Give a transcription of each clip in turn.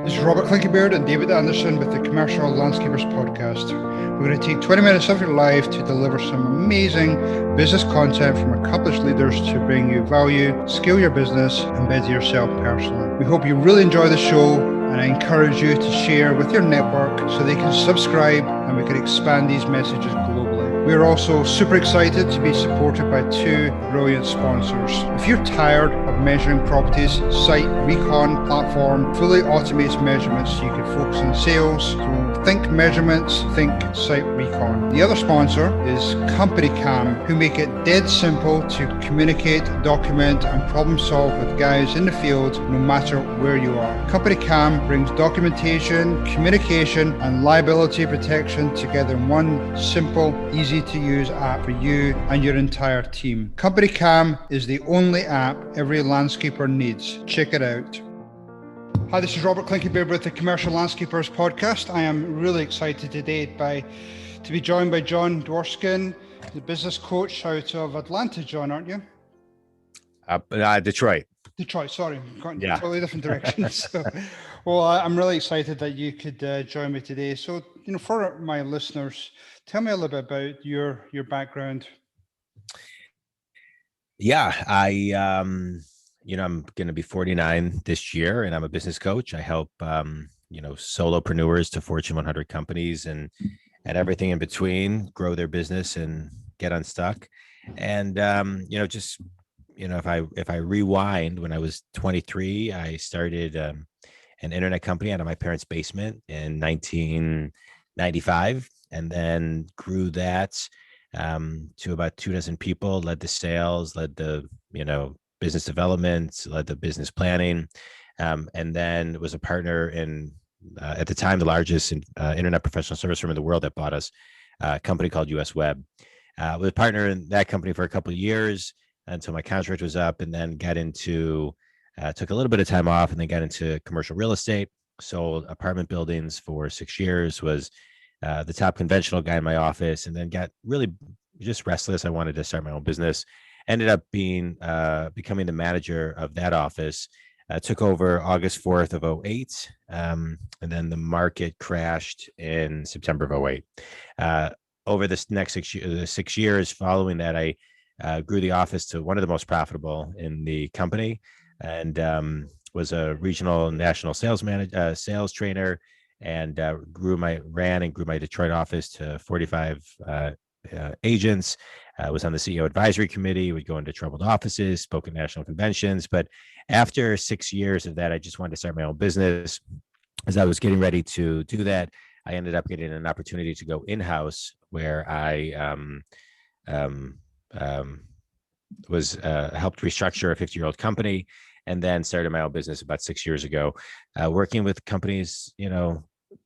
This is Robert Clinkybeard and David Anderson with the Commercial Landscapers Podcast. We're going to take 20 minutes of your life to deliver some amazing business content from accomplished leaders to bring you value, scale your business, and better yourself personally. We hope you really enjoy the show, and I encourage you to share with your network so they can subscribe and we can expand these messages globally. We are also super excited to be supported by two brilliant sponsors. If you're tired of measuring properties, Site Recon platform fully automates measurements so you can focus on sales. So think measurements, think Site Recon. The other sponsor is Company Cam, who make it dead simple to communicate, document, and problem solve with guys in the field, no matter where you are. Company Cam brings documentation, communication, and liability protection together in one simple, easy to use app for you and your entire team. Company Cam is the only app every landscaper needs. Check it out. Hi, this is Robert Clinkybeard with the Commercial Landscapers Podcast. I am really excited today to be joined by Jon Dwoskin, the business coach out of Atlanta. Jon, aren't you? Detroit. Detroit, sorry. I'm going in totally different directions. Well, I'm really excited that you could join me today. So, for my listeners, tell me a little bit about your background. Yeah, I'm going to be 49 this year, and I'm a business coach. I help, solopreneurs to Fortune 100 companies and everything in between grow their business and get unstuck. And, if I rewind, when I was 23, I started an internet company out of my parents' basement in 1995, and then grew that to about 24 people, led the sales, led the, business development, led the business planning, and then was a partner in, at the time, the largest internet professional service firm in the world that bought us, a company called US Web. Was a partner in that company for a couple of years until my contract was up, and then got into, took a little bit of time off, and then got into commercial real estate, sold apartment buildings for 6 years, was the top conventional guy in my office, and then got really just restless. I wanted to start my own business. Ended up becoming the manager of that office. Took over August 4th of 2008, and then the market crashed in September of 2008. Over this next 6 years following that, I grew the office to one of the most profitable in the company, and was a regional national sales trainer, and ran and grew my Detroit office to 45 agents. Was on the CEO advisory committee, would go into troubled offices, spoke at national conventions. But after 6 years of that, I just wanted to start my own business. As I was getting ready to do that, I ended up getting an opportunity to go in-house, where I was helped restructure a 50-year-old company, and then started my own business about 6 years ago, working with companies,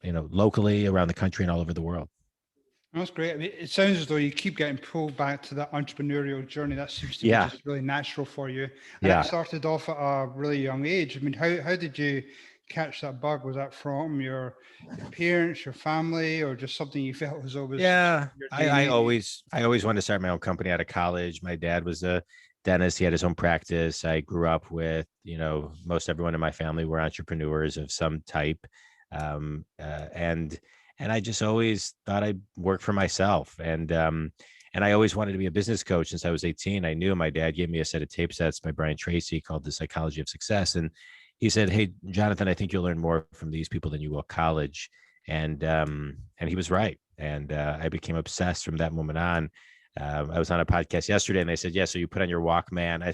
locally around the country and all over the world. That's great. I mean, it sounds as though you keep getting pulled back to that entrepreneurial journey. That seems to be just really natural for you. And it started off at a really young age. I mean, how did you catch that bug? Was that from your parents, your family, or just something you felt was always? Yeah, I always wanted to start my own company out of college. My dad was a dentist. He had his own practice. I grew up with, most everyone in my family were entrepreneurs of some type. And I just always thought I'd work for myself. And I always wanted to be a business coach since I was 18. I knew my dad gave me a set of tape sets by Brian Tracy called The Psychology of Success. And he said, "Hey, Jonathan, I think you'll learn more from these people than you will college." And he was right. And I became obsessed from that moment on. I was on a podcast yesterday, and they said, "Yeah, so you put on your Walkman." I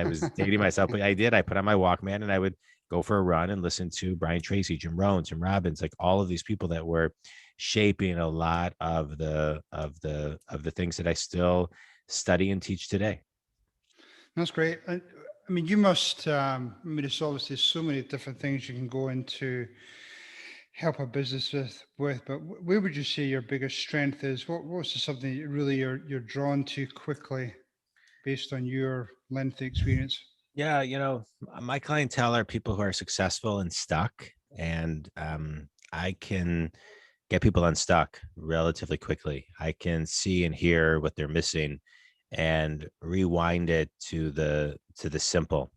was dating myself, but I did. I put on my Walkman, and I would go for a run and listen to Brian Tracy, Jim Rohn, Tim Robbins, like all of these people that were shaping a lot of the things that I still study and teach today. That's great. I mean, you must. There's obviously so many different things you can go into help a business with, but where would you say your biggest strength is? What's something that really you're drawn to quickly, based on your lengthy experience? Yeah, my clientele are people who are successful and stuck, and I can get people unstuck relatively quickly. I can see and hear what they're missing, and rewind it to the simple.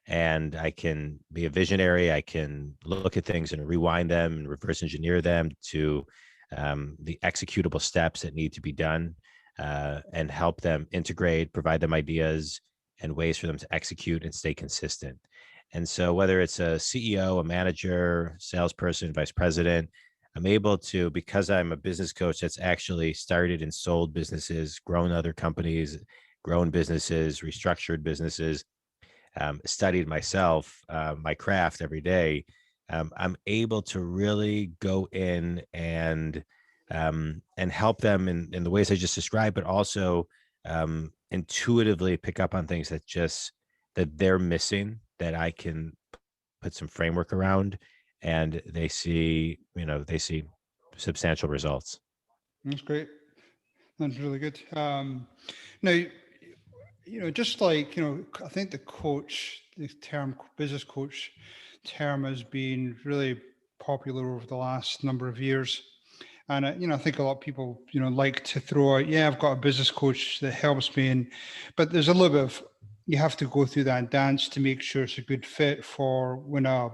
and I can be a visionary. I can look at things and rewind them and reverse engineer them to the executable steps that need to be done, and help them integrate, provide them ideas and ways for them to execute and stay consistent. And so whether it's a CEO, a manager, salesperson, vice president, I'm able to, because I'm a business coach that's actually started and sold businesses, grown other companies, grown businesses, restructured businesses, studied myself, my craft every day, I'm able to really go in and help them in the ways I just described, but also intuitively pick up on things that they're missing, that I can put some framework around, and they see substantial results. That's great. That's really good. Now, just like, I think the term business coach term has been really popular over the last number of years. And, I think a lot of people, like to throw out, yeah, I've got a business coach that helps me. But there's a little bit of, you have to go through that dance to make sure it's a good fit for when a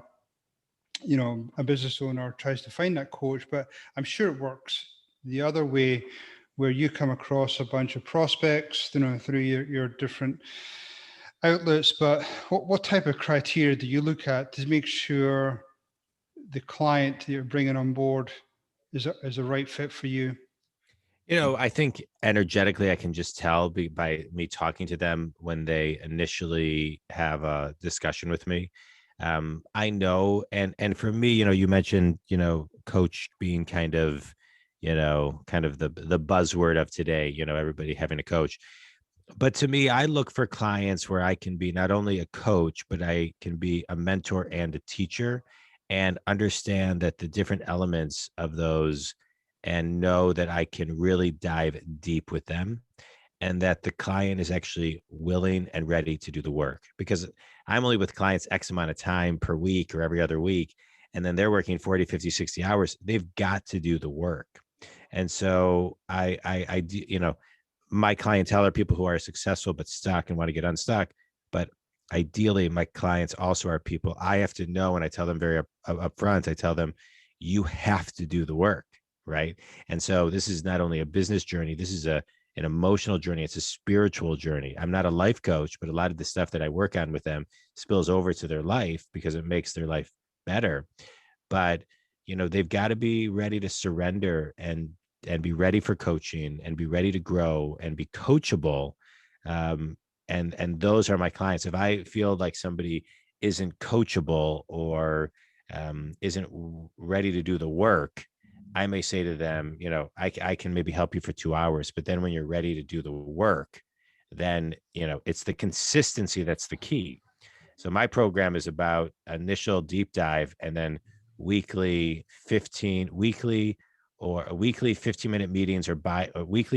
business owner tries to find that coach. But I'm sure it works the other way, where you come across a bunch of prospects, through your different outlets. But what type of criteria do you look at to make sure the client that you're bringing on board is a right fit for you? I think energetically, I can just tell by me talking to them when they initially have a discussion with me. I know, and for me, you mentioned, coach being kind of the buzzword of today. Everybody having a coach. But to me, I look for clients where I can be not only a coach, but I can be a mentor and a teacher, and understand that the different elements of those, and know that I can really dive deep with them, and that the client is actually willing and ready to do the work, because I'm only with clients X amount of time per week or every other week. And then they're working 40, 50, 60 hours. They've got to do the work. And so I do, my clientele are people who are successful but stuck and want to get unstuck. But ideally, my clients also are people I have to know, and I tell them very upfront. I tell them, you have to do the work, right? And so this is not only a business journey. This is an emotional journey. It's a spiritual journey. I'm not a life coach, but a lot of the stuff that I work on with them spills over to their life because it makes their life better. But they've got to be ready to surrender, and be ready for coaching, and be ready to grow and be coachable. And those are my clients. If I feel like somebody isn't coachable, or isn't ready to do the work, I may say to them, I can maybe help you for 2 hours, but then when you're ready to do the work, then, it's the consistency that's the key. So my program is about initial deep dive, and then weekly 15-minute meetings, or weekly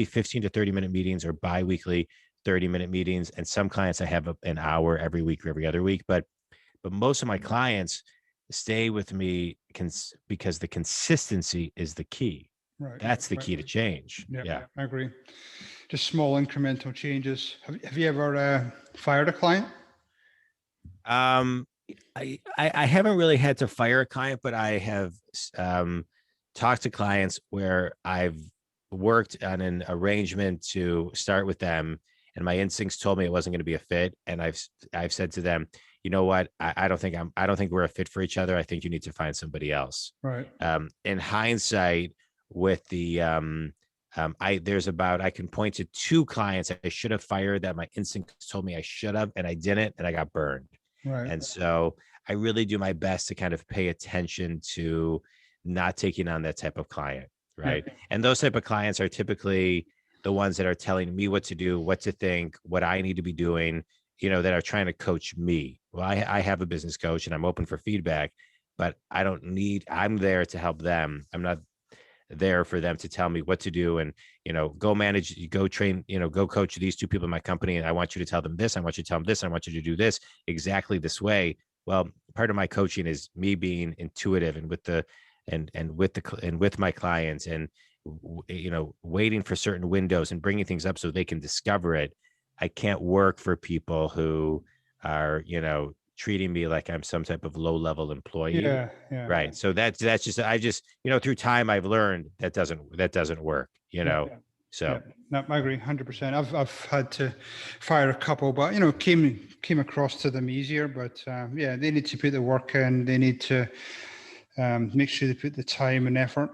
15 to 30-minute meetings, or bi-weekly 30-minute meetings. And some clients I have an hour every week or every other week. But most of my clients stay with me because the consistency is the key. Right. That's the key to change. Yeah. I agree. Just small incremental changes. Have you ever fired a client? I haven't really had to fire a client, but I have talked to clients where I've worked on an arrangement to start with them, and my instincts told me it wasn't going to be a fit. And I've said to them, you know what? I don't think we're a fit for each other. I think you need to find somebody else. Right. In hindsight, with the I can point to 2 clients I should have fired that my instincts told me I should have, and I didn't, and I got burned. Right. And so I really do my best to kind of pay attention to not taking on that type of client. Right. And those type of clients are typically the ones that are telling me what to do, what to think, what I need to be doing, that are trying to coach me. Well, I have a business coach, and I'm open for feedback, but I'm there to help them. I'm not there for them to tell me what to do, and go manage, go train, go coach these 2 people in my company, and I want you to tell them this, I want you to tell them this, I want you to do this exactly this way. Well, part of my coaching is me being intuitive, and with my clients, and waiting for certain windows and bringing things up so they can discover it. I can't work for people who are treating me like I'm some type of low level employee. Yeah. Right. So that's just, I just, through time I've learned that doesn't work, Yeah. Yeah, so. no, I agree, 100%. I've had to fire a couple, but came across to them easier. But yeah, they need to put the work in. They need to make sure they put the time and effort.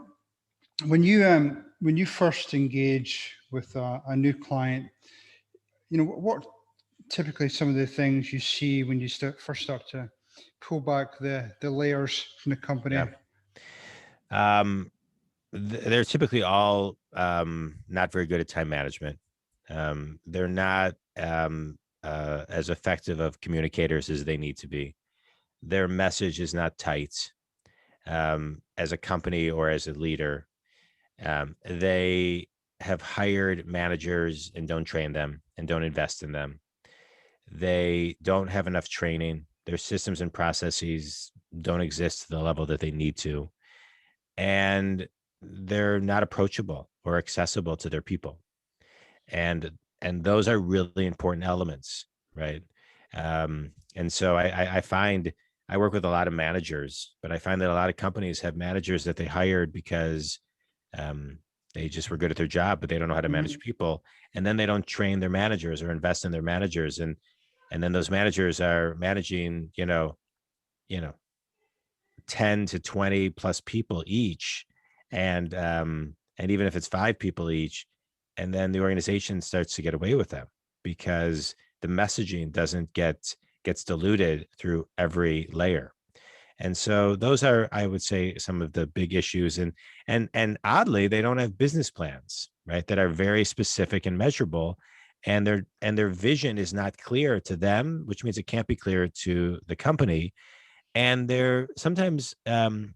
When you first engage with a new client, what typically some of the things you see when you first start to pull back the layers from the company. Yeah. They're typically all not very good at time management. They're not as effective of communicators as they need to be. Their message is not tight. As a company or as a leader, they have hired managers and don't train them and don't invest in them. They don't have enough training. Their systems and processes don't exist to the level that they need to. And they're not approachable or accessible to their people. And those are really important elements, right? And so I find I work with a lot of managers, but I find that a lot of companies have managers that they hired because they just were good at their job, but they don't know how to manage people. And then they don't train their managers or invest in their managers. And then those managers are managing, 10 to 20 plus people each. And even if it's 5 people each, and then the organization starts to get away with them because the messaging gets diluted through every layer. And so those are, I would say, some of the big issues. And oddly, they don't have business plans, right, that are very specific and measurable. And their vision is not clear to them, which means it can't be clear to the company. And they're sometimes, I'm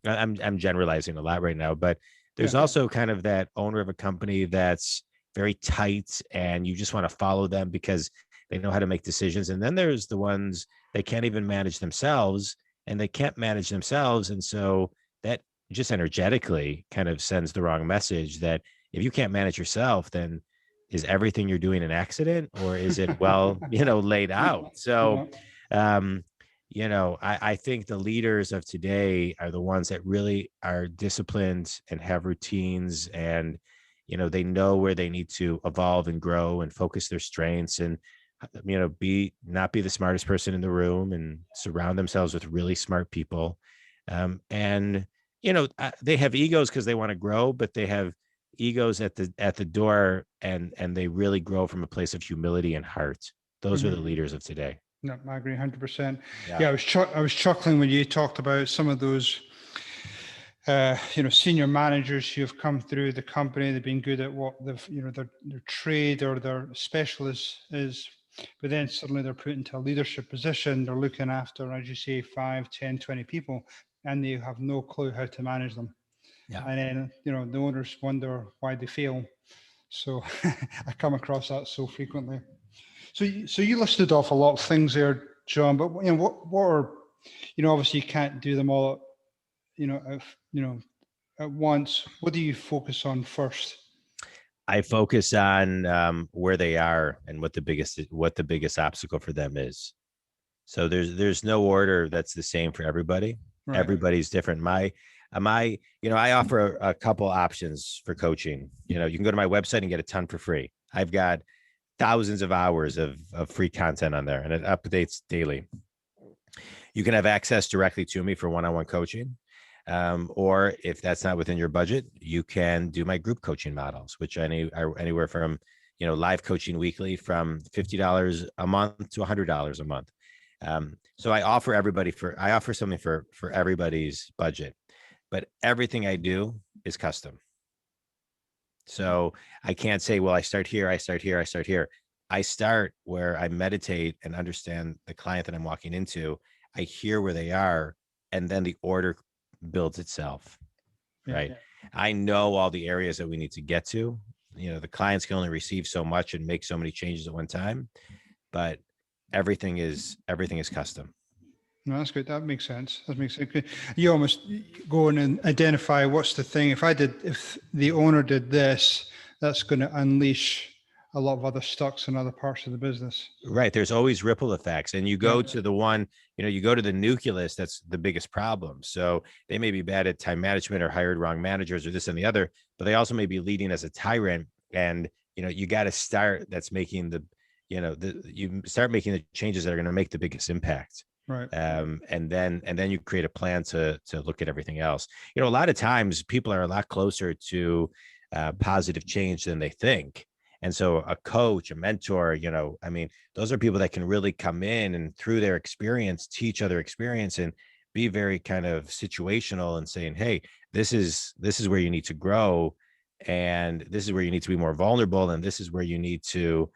generalizing a lot right now, but there's also kind of that owner of a company that's very tight and you just want to follow them because they know how to make decisions. And then there's the ones they can't even manage themselves and they can't manage themselves. And so that just energetically kind of sends the wrong message that if you can't manage yourself, then is everything you're doing an accident or is it well, laid out? So, I think the leaders of today are the ones that really are disciplined and have routines and, they know where they need to evolve and grow and focus their strengths and, not be the smartest person in the room and surround themselves with really smart people. And, they have egos because they want to grow, but they have egos at the door and they really grow from a place of humility and heart. Those are the leaders of today. No, I agree 100%. Yeah. Yeah, I was chuckling when you talked about some of those, senior managers who have come through the company. They've been good at what their trade or their specialist is, but then suddenly they're put into a leadership position. They're looking after, as you say, 5, 10, 20 people, and they have no clue how to manage them. Yeah. And then, the owners wonder why they fail. So I come across that so frequently. So you listed off a lot of things there, Jon, but what are, obviously you can't do them all, at once. What do you focus on first? I focus on where they are and what the biggest obstacle for them is. So there's no order that's the same for everybody. Right. Everybody's different. I offer a couple options for coaching. You can go to my website and get a ton for free. I've got thousands of hours of free content on there and it updates daily. You can have access directly to me for one-on-one coaching. Or if that's not within your budget, you can do my group coaching models, which are anywhere from, live coaching weekly from $50 a month to $100 a month. So I offer something for everybody's budget, but everything I do is custom. So I can't say, well, I start here. I start where I meditate and understand the client that I'm walking into. I hear where they are, and then the order builds itself. Right. Yeah. I know all the areas that we need to get to. The clients can only receive so much and make so many changes at one time, but everything is custom. No, that's good. That makes sense. You almost go in and identify what's the thing. If the owner did this, that's going to unleash a lot of other stocks in other parts of the business. Right. There's always ripple effects. And you Yeah. go to the one, you go to the nucleus, that's the biggest problem. So they may be bad at time management or hired wrong managers or this and the other, but they also may be leading as a tyrant. And, you got to start that's making you start making the changes that are going to make the biggest impact. Right. And then you create a plan to look at everything else. A lot of times people are a lot closer to positive change than they think. And so a coach, a mentor, those are people that can really come in and through their experience, teach other experience and be very kind of situational and saying, hey, this is where you need to grow. And this is where you need to be more vulnerable. And this is where you need to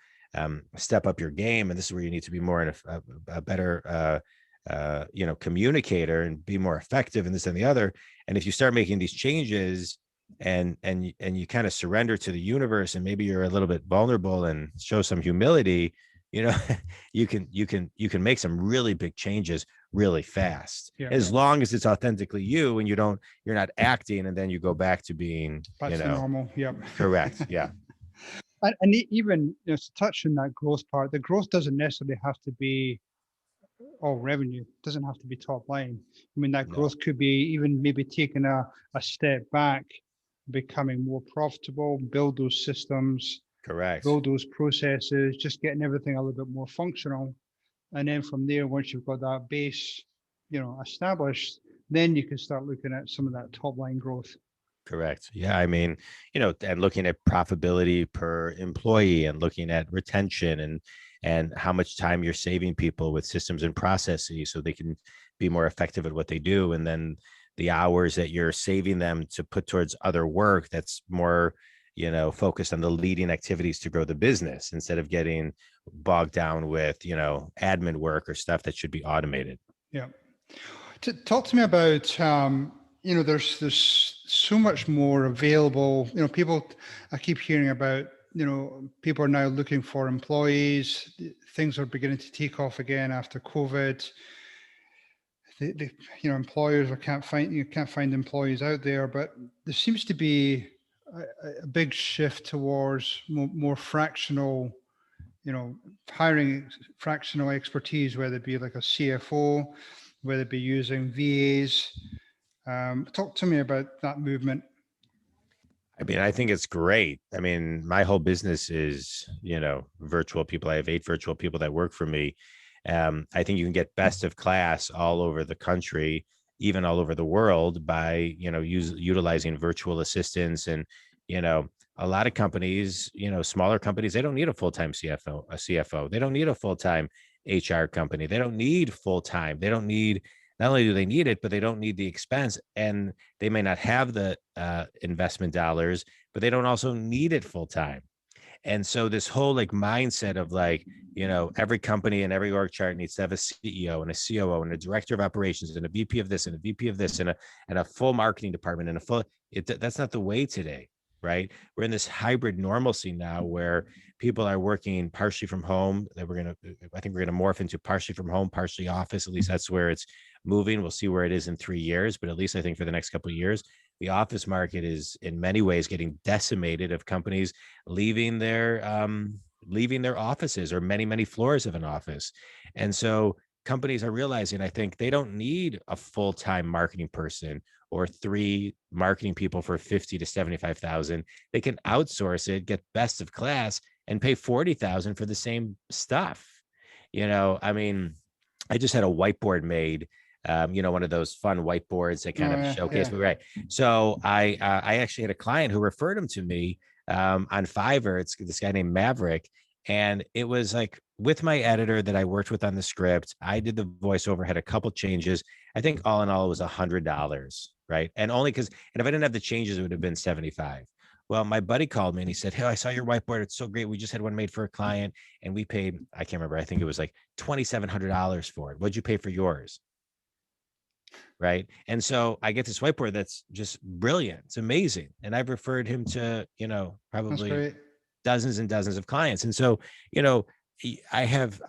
step up your game. And this is where you need to be more in a better, communicator and be more effective in this and the other. And if you start making these changes, and you kind of surrender to the universe and maybe you're a little bit vulnerable and show some humility, you can make some really big changes really fast, as long as it's authentically you and you're not acting and then you go back to being back to normal. Yep. Correct. Yeah. And even to touch on that growth part, the growth doesn't necessarily have to be all revenue. It doesn't have to be top line. I mean, that growth could be even maybe taking a step back, becoming more profitable, build those systems, Correct, build those processes, just getting everything a little bit more functional. And then from there, once you've got that base, established, then you can start looking at some of that top line growth. Correct. Yeah. I mean, and looking at profitability per employee and looking at retention and how much time you're saving people with systems and processes so they can be more effective at what they do. And then the hours that you're saving them to put towards other work that's more, focused on the leading activities to grow the business instead of getting bogged down with, admin work or stuff that should be automated. Yeah. Talk to me about, there's so much more available, people, I keep hearing about, people are now looking for employees. Things are beginning to take off again after COVID. The employers can't find employees out there, but there seems to be a big shift towards more fractional, hiring fractional expertise, whether it be like a CFO, whether it be using VAs. Talk to me about that movement. I mean, I think it's great. I mean, my whole business is, virtual people. I have 8 virtual people that work for me. I think you can get best of class all over the country, even all over the world by, utilizing virtual assistants. And, a lot of companies, smaller companies, they don't need a full-time CFO. They don't need a full-time HR company. They don't need full-time. They don't need, not only do they need it, but they don't need the expense, and they may not have the investment dollars, but they don't also need it full-time. And so this whole mindset of every company and every org chart needs to have a CEO and a COO and a director of operations and a VP of this and a VP of this and a full marketing department and that's not the way today, right? We're in this hybrid normalcy now where people are working partially from home. I think we're going to morph into partially from home, partially office. At least that's where it's moving. We'll see where it is in 3 years, but at least I think for the next couple of years, the office market is in many ways getting decimated of companies leaving their offices or many floors of an office. And so companies are realizing, I think, they don't need a full-time marketing person or 3 marketing people for 50 to 75,000. They can outsource it, get best of class, and pay 40,000 for the same stuff. I mean, I just had a whiteboard made. One of those fun whiteboards that kind of showcase. Yeah. Right. So I actually had a client who referred him to me on Fiverr. It's this guy named Maverick. And it was with my editor that I worked with on the script, I did the voiceover, had a couple changes. I think all in all, it was $100. Right. And if I didn't have the changes, it would have been 75. Well, my buddy called me and he said, "Hey, I saw your whiteboard. It's so great. We just had one made for a client and we paid, I can't remember. I think it was $2,700 for it. What'd you pay for yours?" Right. And so I get this whiteboard that's just brilliant. It's amazing. And I've referred him to, probably dozens and dozens of clients. And so, I have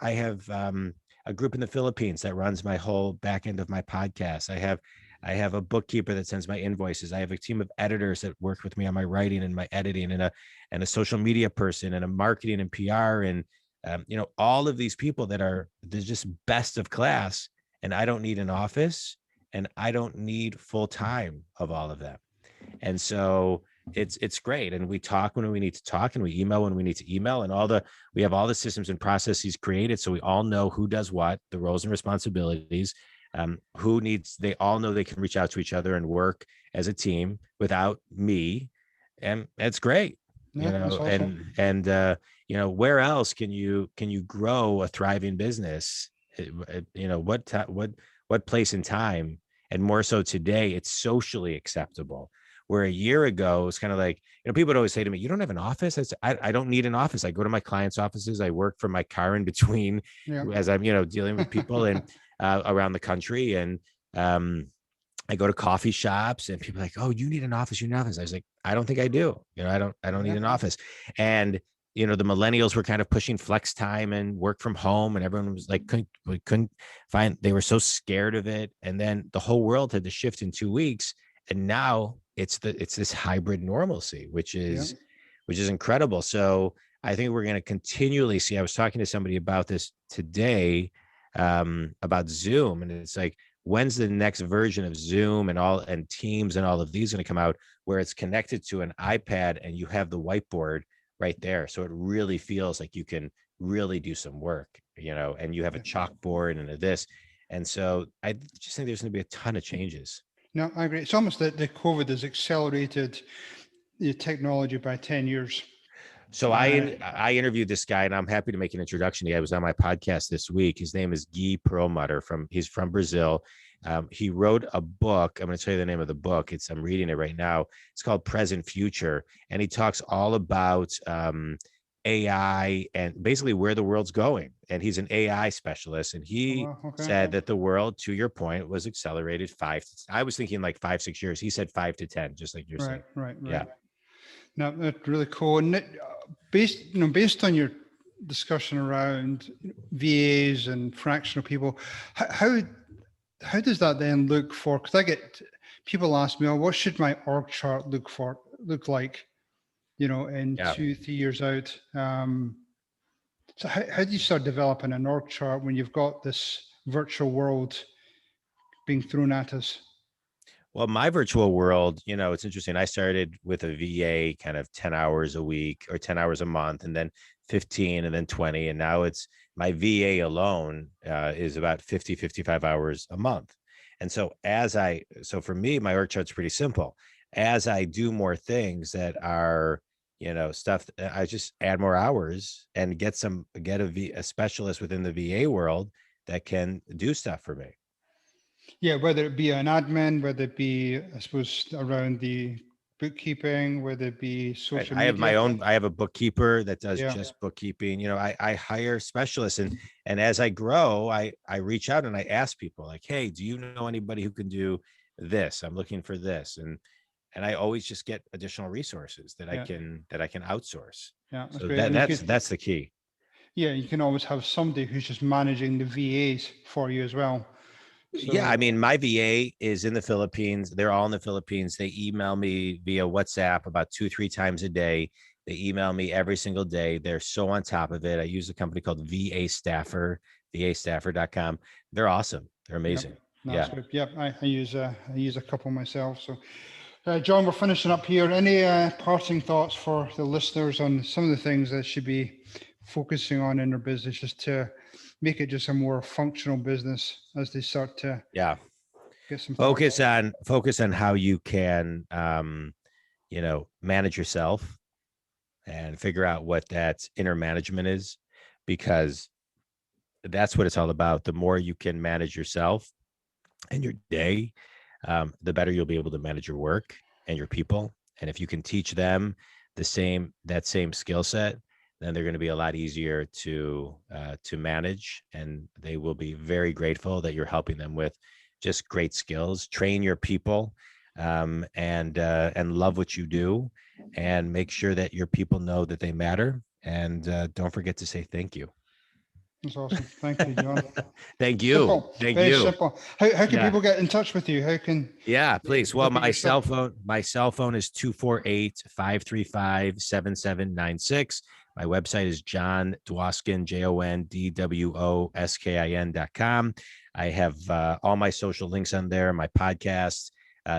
a group in the Philippines that runs my whole back end of my podcast. I have I have a bookkeeper that sends my invoices. I have a team of editors that work with me on my writing and my editing, and a social media person and a marketing and PR, and all of these people they're just best of class. And I don't need an office, and I don't need full time of all of them. And so it's great. And we talk when we need to talk, and we email when we need to email, and we have all the systems and processes created, so we all know who does what, the roles and responsibilities, they all know they can reach out to each other and work as a team without me. And it's great. Yeah, that's awesome. Where else can you grow a thriving business? What place and time, and more so today, it's socially acceptable. Where a year ago, it's kind of like, people would always say to me, "You don't have an office?" I don't need an office. I go to my clients' offices. I work from my car in between, Yeah. as I'm, dealing with people and around the country. And I go to coffee shops, and people are like, "Oh, you need an office. You need an office." I was like, "I don't think I do. I don't need an office." And the millennials were kind of pushing flex time and work from home, and everyone was like, couldn't find. They were so scared of it, and then the whole world had to shift in 2 weeks, and now it's this hybrid normalcy, which Yeah. is incredible. So I think we're going to continually see. I was talking to somebody about this today, about Zoom, and it's like, when's the next version of Zoom and Teams and all of these going to come out, where it's connected to an iPad and you have the whiteboard right there, so it really feels like you can really do some work, and you have a chalkboard and this. And so I just think there's going to be a ton of changes. No, I agree. It's almost that the COVID has accelerated the technology by 10 years. So I interviewed this guy, and I'm happy to make an introduction. He was on my podcast this week. His name is Guy Perlmutter. He's from Brazil. He wrote a book. I'm going to tell you the name of the book. I'm reading it right now. It's called Present Future, and he talks all about AI and basically where the world's going. And he's an AI specialist, and he said that the world, to your point, was accelerated I was thinking like 5-6 years. He said 5 to 10, just like you're saying. Right. Yeah. No, that's really cool. And based on your discussion around VAs and fractional people, how does that then look for? Because I get people ask me, "Oh, what should my org chart look like?" In 2-3 years out. So how do you start developing an org chart when you've got this virtual world being thrown at us? Well, my virtual world, it's interesting. I started with a VA kind of 10 hours a week or 10 hours a month, and then 15, and then 20. And now it's my VA alone is about 50, 55 hours a month. And so for me, my org chart's pretty simple. As I do more things that are, stuff, I just add more hours and get a specialist within the VA world that can do stuff for me. Yeah, whether it be an admin, whether it be, I suppose, around the bookkeeping, whether it be social media. I have a bookkeeper that does just bookkeeping. I hire specialists, and as I grow, I reach out and I ask people like, "Hey, do you know anybody who can do this? I'm looking for this." And I always just get additional resources that I can outsource. Yeah, so that's the key. Yeah, you can always have somebody who's just managing the VAs for you as well. So, yeah, I mean, my VA is in the Philippines. They're all in the Philippines. They email me via WhatsApp about 2-3 times a day. They email me every single day. They're so on top of it. I use a company called VA Staffer, vastaffer.com. They're awesome. They're amazing. Yep. Good. Yep. I use a couple myself. So, John, we're finishing up here. Any parting thoughts for the listeners on some of the things that should be focusing on in their business, just to make it just a more functional business as they start to get some focus on how you can manage yourself and figure out what that inner management is, because that's what it's all about. The more you can manage yourself and your day, the better you'll be able to manage your work and your people. And if you can teach them that same skill set, then they're going to be a lot easier to manage, and they will be very grateful that you're helping them with just great skills. Train your people, and love what you do, and make sure that your people know that they matter. And don't forget to say thank you. That's awesome. Thank you, Jon. Thank you. Simple. Thank Very you. simple. How can Yeah. people get in touch with you? How can Please. Well, look at my your cell stuff? phone is 248-535-7796. My website is Jon Dwoskin, JONDWOSKIN.com. I have all my social links on there. My podcast,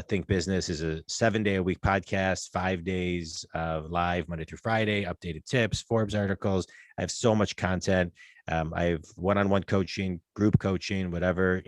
Think Business, is a 7-day-a-week podcast, 5 days live, Monday through Friday, updated tips, Forbes articles. I have so much content. I have one-on-one coaching, group coaching, whatever,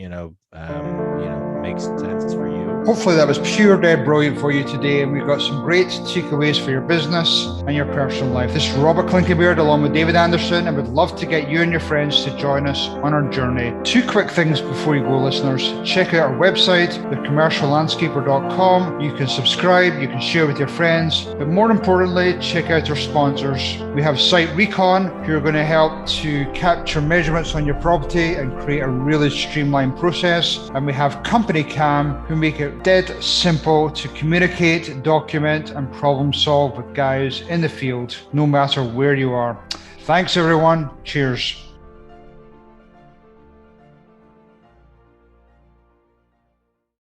makes sense for you. Hopefully that was pure dead brilliant for you today, and we've got some great takeaways for your business and your personal life. This is Robert Clinkybeard along with David Anderson, and we'd love to get you and your friends to join us on our journey. 2 quick things before you go, listeners. Check out our website, thecommerciallandscaper.com. You can subscribe, you can share with your friends, but more importantly, check out our sponsors. We have Site Recon, who are going to help to capture measurements on your property and create a really streamlined process. And we have Company Cam, who make it dead simple to communicate, document, and problem solve with guys in the field, no matter where you are. Thanks, everyone. Cheers.